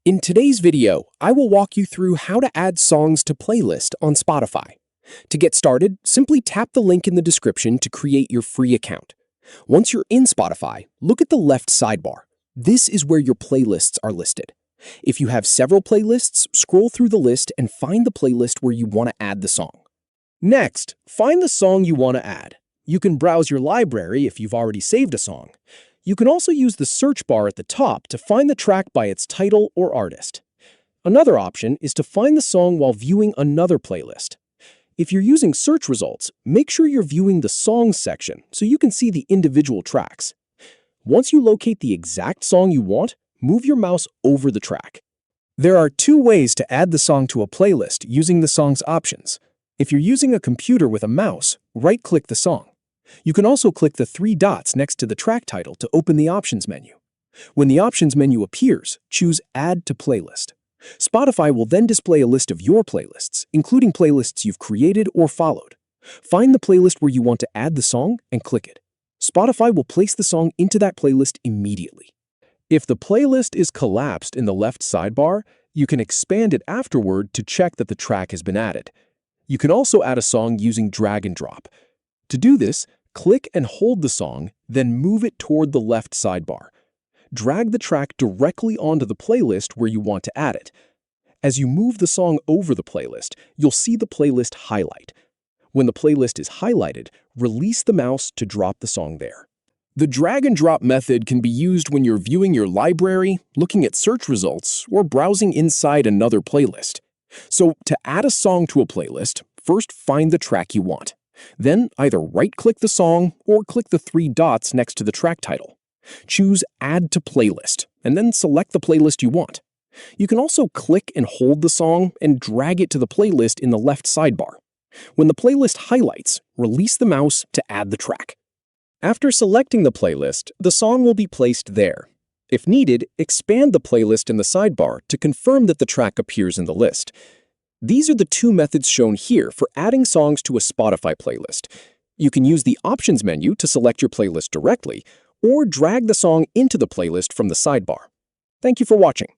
In today's video, I will walk you through how to add songs to playlist on Spotify. To get started, simply tap the link in the description to create your free account. Once you're in Spotify, look at the left sidebar. This is where your playlists are listed. If you have several playlists, scroll through the list and find the playlist where you want to add the song. Next, find the song you want to add. You can browse your library if you've already saved a song. You can also use the search bar at the top to find the track by its title or artist. Another option is to find the song while viewing another playlist. If you're using search results, make sure you're viewing the songs section so you can see the individual tracks. Once you locate the exact song you want, move your mouse over the track. There are two ways to add the song to a playlist using the song's options. If you're using a computer with a mouse, right-click the song. You can also click the three dots next to the track title to open the options menu. When the options menu appears, choose Add to Playlist. Spotify will then display a list of your playlists, including playlists you've created or followed. Find the playlist where you want to add the song and click it. Spotify will place the song into that playlist immediately. If the playlist is collapsed in the left sidebar, you can expand it afterward to check that the track has been added. You can also add a song using drag and drop. To do this, click and hold the song, then move it toward the left sidebar. Drag the track directly onto the playlist where you want to add it. As you move the song over the playlist, you'll see the playlist highlight. When the playlist is highlighted, release the mouse to drop the song there. The drag and drop method can be used when you're viewing your library, looking at search results, or browsing inside another playlist. So, to add a song to a playlist, first find the track you want. Then either right-click the song or click the three dots next to the track title. Choose Add to Playlist, and then select the playlist you want. You can also click and hold the song and drag it to the playlist in the left sidebar. When the playlist highlights, release the mouse to add the track. After selecting the playlist, the song will be placed there. If needed, expand the playlist in the sidebar to confirm that the track appears in the list. These are the two methods shown here for adding songs to a Spotify playlist. You can use the options menu to select your playlist directly, or drag the song into the playlist from the sidebar. Thank you for watching.